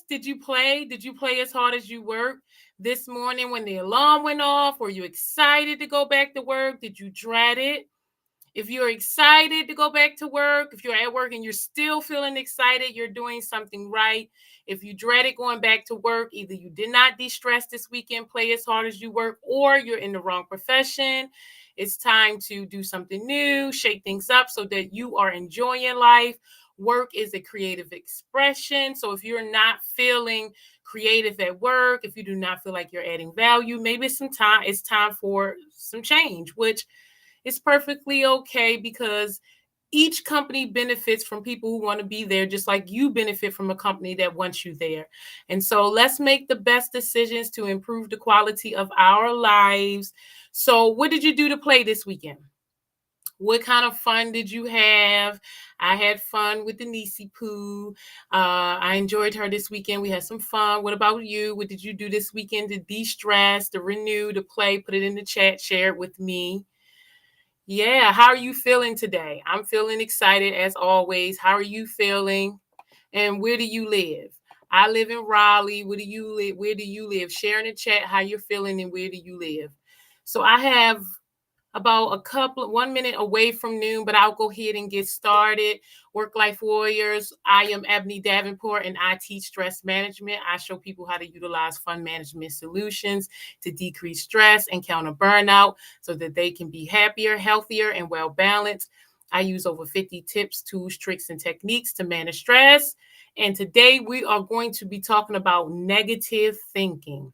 Did you play? Did you play as hard as you worked this morning when the alarm went off? Were you excited to go back to work? Did you dread it? If you're excited to go back to work, if you're at work and you're still feeling excited, you're doing something right. If you dreaded going back to work, either you did not de-stress this weekend, play as hard as you work, or you're in the wrong profession. It's time to do something new, shake things up so that you are enjoying life. Work is a creative expression. So if you're not feeling creative at work, if you do not feel like you're adding value, maybe it's time for some change, which is perfectly okay because each company benefits from people who want to be there, just like you benefit from a company that wants you there. And so let's make the best decisions to improve the quality of our lives. So, what did you do to play this weekend? What kind of fun did you have? I had fun with the Nisi Poo. I enjoyed her this weekend. We had some fun. What about you? What did you do this weekend to de-stress, to renew, to play? Put it in the chat, share it with me. Yeah, how are you feeling today? I'm feeling excited as always. How are you feeling? And where do you live? I live in Raleigh. Where do you live? Where do you live? Share in the chat how you're feeling and where do you live. So I have about 1 minute away from noon, but I'll go ahead and get started. Work Life Warriors. I am Ebony Davenport and I teach stress management. I show people how to utilize fun management solutions to decrease stress and counter burnout so that they can be happier, healthier, and well balanced. I use over 50 tips, tools, tricks, and techniques to manage stress. And today we are going to be talking about negative thinking.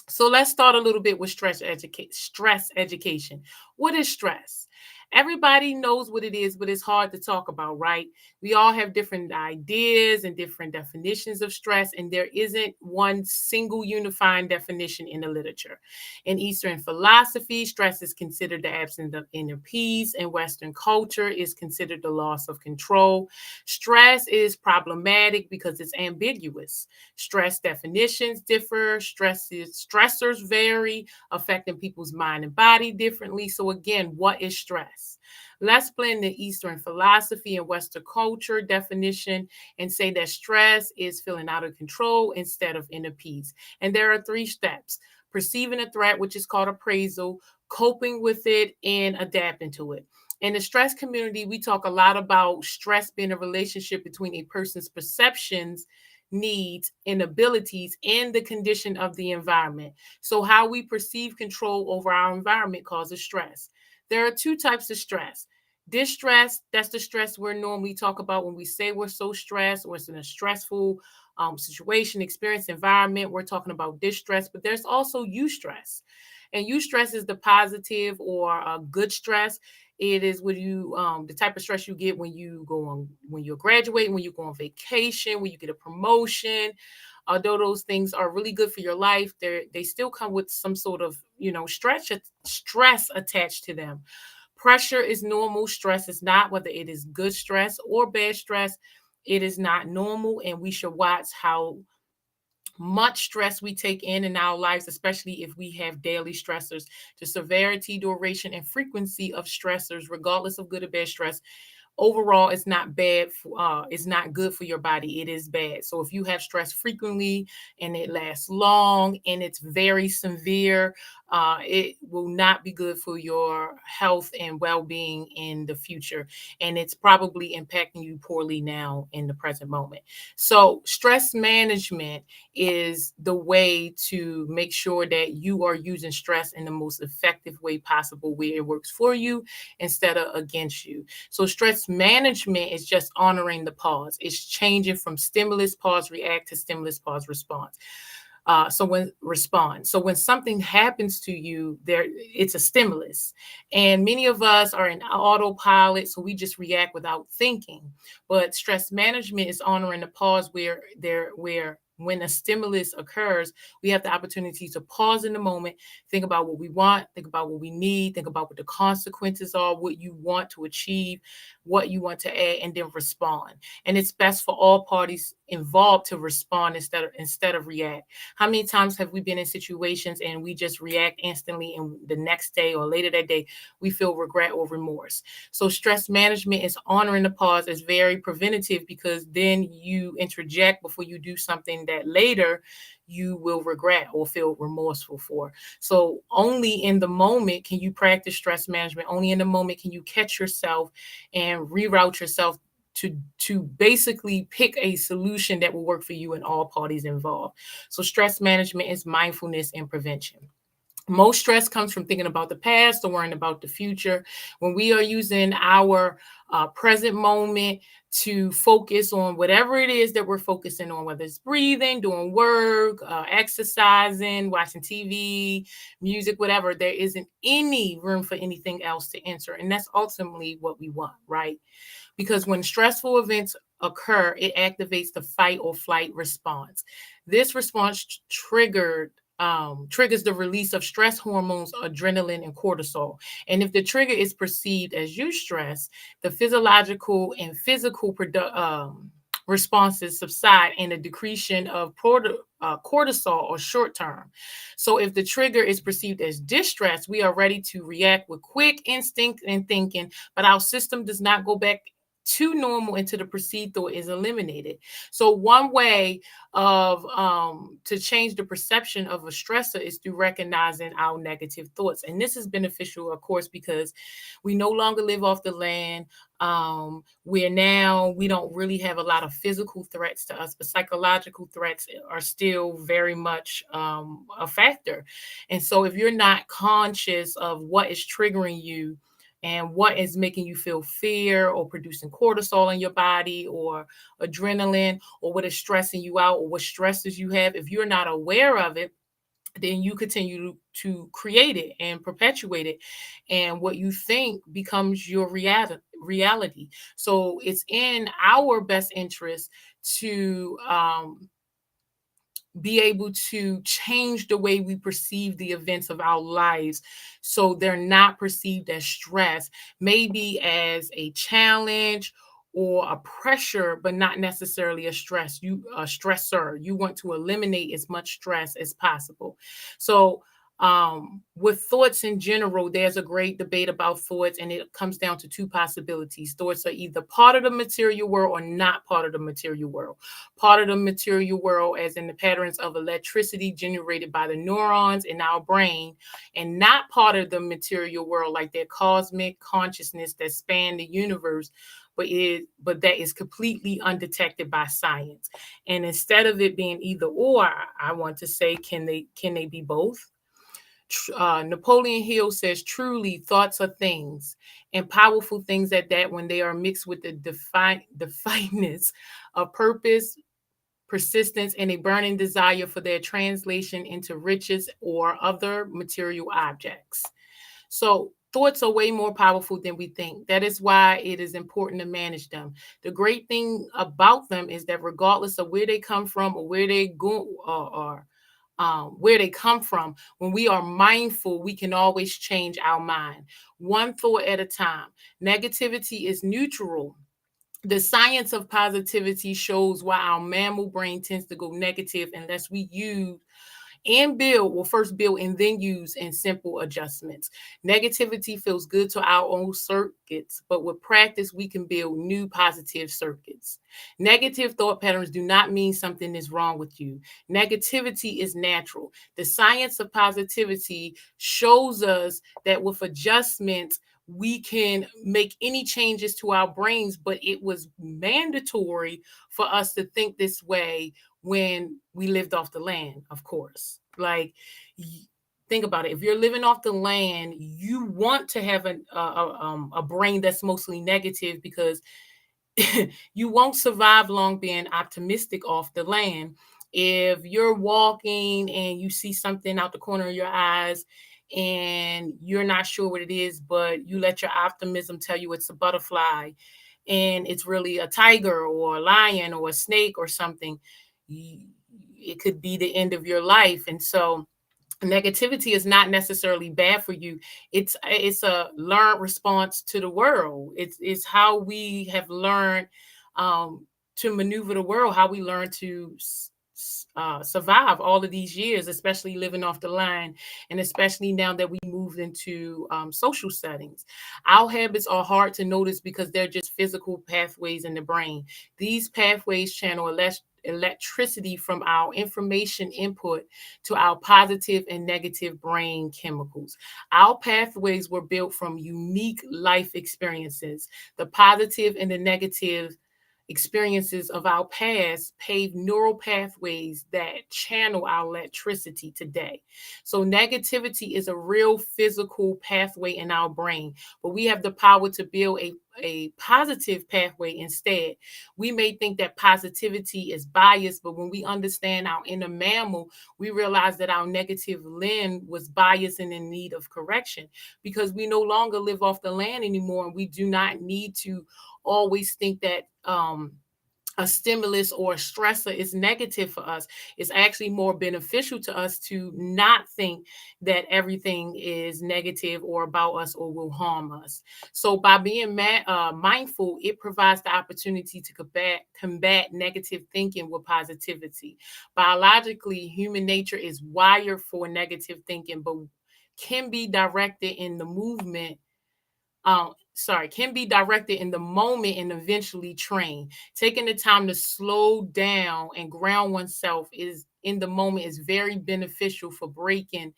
So let's start a little bit with stress education. What is stress? Everybody knows what it is, but it's hard to talk about, right? We all have different ideas and different definitions of stress, and there isn't one single unifying definition in the literature. In Eastern philosophy, stress is considered the absence of inner peace. In Western culture, is considered the loss of control. Stress is problematic because it's ambiguous. Stress definitions differ, stressors vary, affecting people's mind and body differently. So again, what is stress? Let's blend the Eastern philosophy and Western culture definition and say that stress is feeling out of control instead of inner peace. And there are 3 steps: perceiving a threat, which is called appraisal, coping with it, and adapting to it. In the stress community, we talk a lot about stress being a relationship between a person's perceptions, needs, and abilities and the condition of the environment. So, how we perceive control over our environment causes stress. There are 2 types of stress. Distress, that's the stress we're normally talk about when we say we're so stressed or it's in a stressful situation, experience, environment. We're talking about distress, but there's also eustress. And eustress is the positive or good stress. It is when you the type of stress you get when you go on when you're graduating, when you go on vacation, when you get a promotion. Although those things are really good for your life, they still come with some sort of stress attached to them. Pressure is normal. Stress is not, whether it is good stress or bad stress. It is not normal, and we should watch how much stress we take in our lives, especially if we have daily stressors. The severity, duration, and frequency of stressors, regardless of good or bad stress, overall it's not it's not good for your body. It is bad. So if you have stress frequently and it lasts long and it's very severe, it will not be good for your health and well-being in the future, and it's probably impacting you poorly now in the present moment. So stress management is the way to make sure that you are using stress in the most effective way possible, where it works for you instead of against you. So stress management is just honoring the pause. It's changing from stimulus, pause, react to stimulus, pause, response. So when something happens to you, it's a stimulus, and many of us are in autopilot, so we just react without thinking. But stress management is honoring the pause, where when a stimulus occurs, we have the opportunity to pause in the moment, think about what we want, think about what we need, think about what the consequences are, what you want to achieve, what you want to add, and then respond. And it's best for all parties involved to respond instead of react. How many times have we been in situations and we just react instantly, and the next day or later that day we feel regret or remorse? So stress management is honoring the pause as very preventative, because then you interject before you do something that later you will regret or feel remorseful for. So only in the moment can you practice stress management. Only in the moment can you catch yourself and reroute yourself to basically pick a solution that will work for you and all parties involved. So stress management is mindfulness and prevention. Most stress comes from thinking about the past or worrying about the future. When we are using our present moment to focus on whatever it is that we're focusing on, whether it's breathing, doing work, exercising, watching TV, music, whatever, there isn't any room for anything else to enter. And that's ultimately what we want, right? Because when stressful events occur, it activates the fight or flight response. This response triggers the release of stress hormones, adrenaline, and cortisol. And if the trigger is perceived as eustress, the physiological and physical responses subside, and a decretion of cortisol or short term. So if the trigger is perceived as distress, we are ready to react with quick instinct and thinking, but our system does not go back to normal until the perceived thought is eliminated. So one way of to change the perception of a stressor is through recognizing our negative thoughts. And this is beneficial, of course, because we no longer live off the land, where now we don't really have a lot of physical threats to us, but psychological threats are still very much a factor. And so if you're not conscious of what is triggering you and what is making you feel fear or producing cortisol in your body or adrenaline, or what is stressing you out or what stresses you have, if you're not aware of it, then you continue to create it and perpetuate it. And what you think becomes your reality. So it's in our best interest to be able to change the way we perceive the events of our lives, so they're not perceived as stress, maybe as a challenge or a pressure, but not necessarily a stressor. You want to eliminate as much stress as possible. So with thoughts in general, there's a great debate about thoughts, and it comes down to two possibilities. Thoughts are either part of the material world or not part of the material world. Part of the material world, as in the patterns of electricity generated by the neurons in our brain, and not part of the material world, like that cosmic consciousness that span the universe, but that is completely undetected by science. And instead of it being either or, I want to say, can they be both? Napoleon Hill says, truly, thoughts are things, and powerful things at that, when they are mixed with the defineness of purpose, persistence, and a burning desire for their translation into riches or other material objects. So thoughts are way more powerful than we think. That is why it is important to manage them. The great thing about them is that regardless of where they come from or where they go, or where they come from, when we are mindful, we can always change our mind, one thought at a time. Negativity is neutral. The science of positivity shows why our mammal brain tends to go negative unless we use and build, well, first build and then use in simple adjustments. Negativity feels good to our own circuits, but with practice, we can build new positive circuits. Negative thought patterns do not mean something is wrong with you. Negativity is natural. The science of positivity shows us that with adjustments, we can make any changes to our brains, but it was mandatory for us to think this way when we lived off the land, of course. Like, think about it. If you're living off the land, you want to have a brain that's mostly negative, because you won't survive long being optimistic off the land. If you're walking and you see something out the corner of your eyes and you're not sure what it is, but you let your optimism tell you it's a butterfly and it's really a tiger or a lion or a snake or something, it could be the end of your life. And so Negativity is not necessarily bad for you. It's a learned response to the world. It's how we have learned um, to maneuver the world, how we learn to survive all of these years, especially living off the line, and especially now that we moved into social settings. Our habits are hard to notice because they're just physical pathways in the brain. These pathways channel electricity from our information input to our positive and negative brain chemicals. Our pathways were built from unique life experiences. The positive and the negative experiences of our past pave neural pathways that channel our electricity today. So, negativity is a real physical pathway in our brain, but we have the power to build a positive pathway instead. We may think that positivity is biased, but when we understand our inner mammal, we realize that our negative lens was biased and in need of correction because we no longer live off the land anymore. And we do not need to always think that a stimulus or a stressor is negative for us. It's actually more beneficial to us to not think that everything is negative or about us or will harm us. So by being mindful, it provides the opportunity to combat negative thinking with positivity. Biologically, human nature is wired for negative thinking, but can be directed in the movement can be directed in the moment and eventually trained. Taking the time to slow down and ground oneself is in the moment is very beneficial for breaking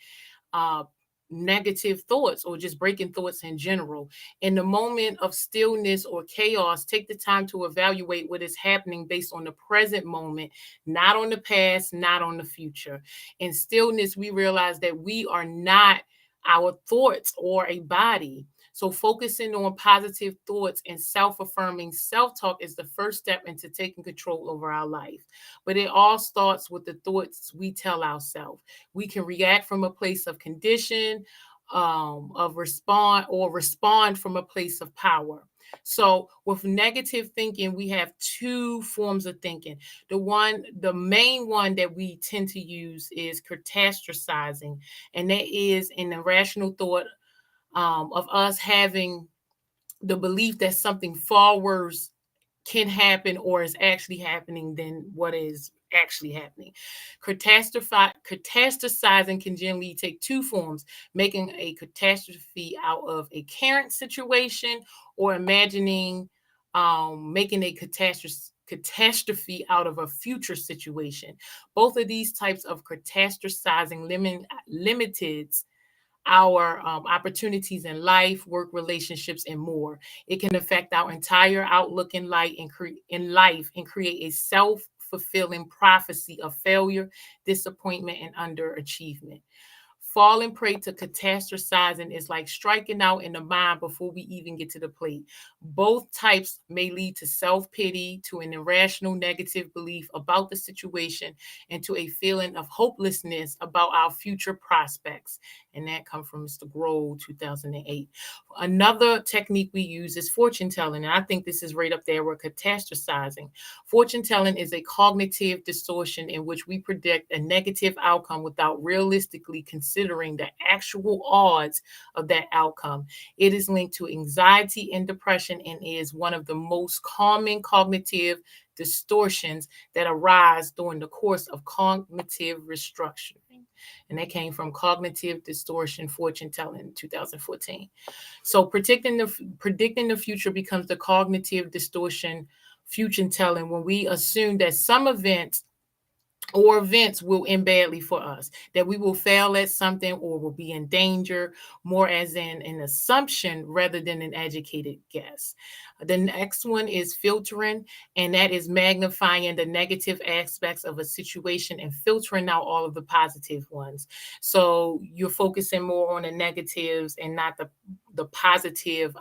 uh, negative thoughts or just breaking thoughts in general. In the moment of stillness or chaos, take the time to evaluate what is happening based on the present moment, not on the past, not on the future. In stillness, we realize that we are not our thoughts or a body. So, focusing on positive thoughts and self affirming self talk is the first step into taking control over our life. But it all starts with the thoughts we tell ourselves. We can react from a place of condition, of respond from a place of power. So with negative thinking, we have two forms of thinking. The main one that we tend to use is catastrophizing, and that is an irrational thought of us having the belief that something far worse can happen or is actually happening than what is actually happening. Catastrophizing can generally take two forms: making a catastrophe out of a current situation or imagining making a catastrophe out of a future situation. Both of these types of catastrophizing limited our opportunities in life, work, relationships, and more. It can affect our entire outlook in life and create a self-fulfilling prophecy of failure, disappointment, and underachievement. Falling prey to catastrophizing is like striking out in the mind before we even get to the plate. Both types may lead to self pity, to an irrational negative belief about the situation, and to a feeling of hopelessness about our future prospects. And that comes from Mr. Grohl, 2008. Another technique we use is fortune telling. And I think this is right up there with catastrophizing. Fortune telling is a cognitive distortion in which we predict a negative outcome without realistically considering the actual odds of that outcome. It is linked to anxiety and depression and is one of the most common cognitive distortions that arise during the course of cognitive restructuring. And that came from Cognitive Distortion Fortune Telling 2014. So predicting the future becomes the cognitive distortion future telling when we assume that some events will end badly for us, that we will fail at something or will be in danger, more as in an assumption rather than an educated guess. The next one is filtering, and that is magnifying the negative aspects of a situation and filtering out all of the positive ones. So you're focusing more on the negatives and not the positive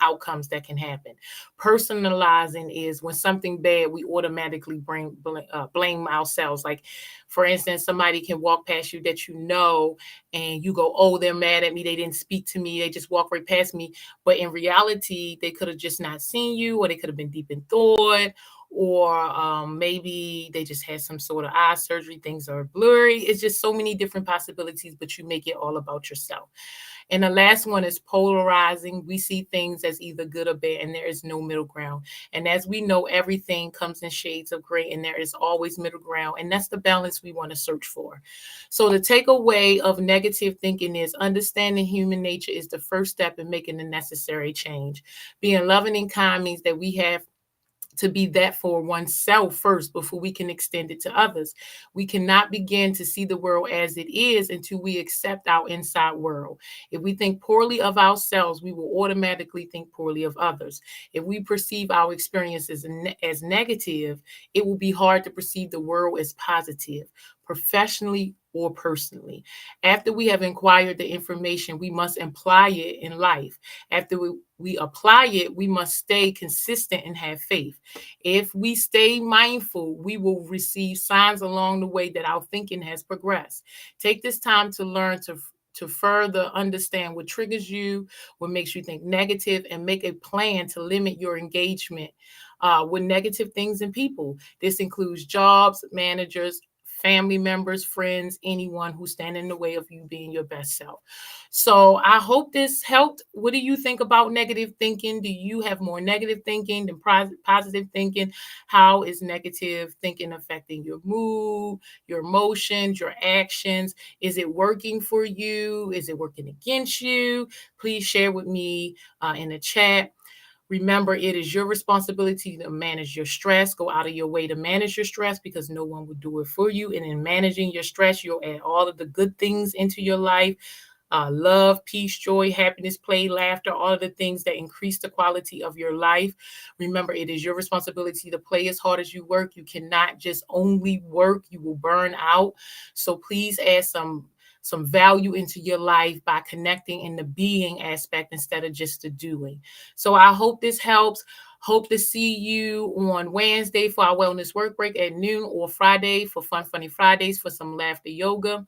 outcomes that can happen. Personalizing is when something bad, we automatically blame ourselves. Like, for instance, somebody can walk past you that you know, and you go, "Oh, they're mad at me. They didn't speak to me. They just walked right past me." But in reality, they could have just not seen you, or they could have been deep in thought, or maybe they just had some sort of eye surgery, things are blurry. It's just so many different possibilities, but you make it all about yourself. And the last one is polarizing. We see things as either good or bad, and there is no middle ground. And as we know, everything comes in shades of gray, and there is always middle ground. And that's the balance we want to search for. So the takeaway of negative thinking is understanding human nature is the first step in making the necessary change. Being loving and kind means that we have to be that for oneself first before we can extend it to others. We cannot begin to see the world as it is until we accept our inside world. If we think poorly of ourselves, we will automatically think poorly of others. If we perceive our experiences as negative, it will be hard to perceive the world as positive, professionally or personally. After we have acquired the information, we must apply it in life. After we apply it, we must stay consistent and have faith. If we stay mindful, we will receive signs along the way that our thinking has progressed. Take this time to learn to further understand what triggers you, what makes you think negative, and make a plan to limit your engagement with negative things and people. This includes jobs, managers, family members, friends, anyone who stand in the way of you being your best self. So I hope this helped. What do you think about negative thinking? Do you have more negative thinking than positive thinking? How is negative thinking affecting your mood, your emotions, your actions? Is it working for you? Is it working against you? Please share with me in the chat. Remember, it is your responsibility to manage your stress. Go out of your way to manage your stress because no one will do it for you. And in managing your stress, you'll add all of the good things into your life. Love, peace, joy, happiness, play, laughter, all of the things that increase the quality of your life. Remember, it is your responsibility to play as hard as you work. You cannot just only work, you will burn out. So please add some value into your life by connecting in the being aspect instead of just the doing. So I hope this helps. Hope to see you on Wednesday for our wellness work break at noon, or Friday for Fun Funny Fridays for some laughter yoga.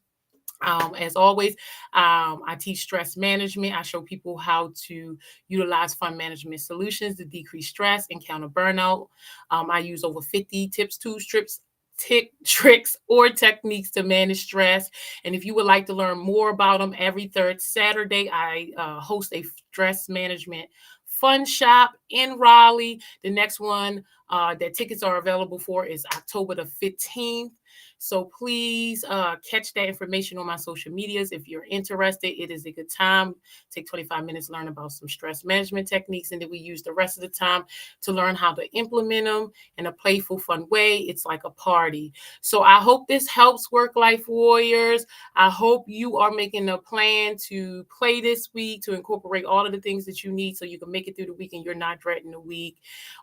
As always, I teach stress management. I show people how to utilize fun management solutions to decrease stress and counter burnout. I use over 50 tips, tools, tricks, or techniques to manage stress. And if you would like to learn more about them, every third Saturday, I host a stress management fun shop in Raleigh. The next one that tickets are available for is October the 15th. So please catch that information on my social medias. If you're interested, it is a good time. Take 25 minutes, learn about some stress management techniques, and then we use the rest of the time to learn how to implement them in a playful, fun way. It's like a party. So I hope this helps, work life warriors. I hope you are making a plan to play this week, to incorporate all of the things that you need so you can make it through the week and you're not dreading the week,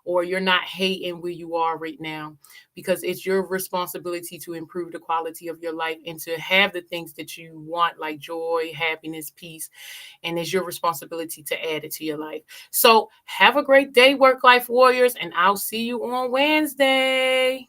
or you're not hating where you are right now, because it's your responsibility to improve the quality of your life and to have the things that you want, like joy, happiness, peace. And it's your responsibility to add it to your life. So have a great day, work life warriors, and I'll see you on Wednesday.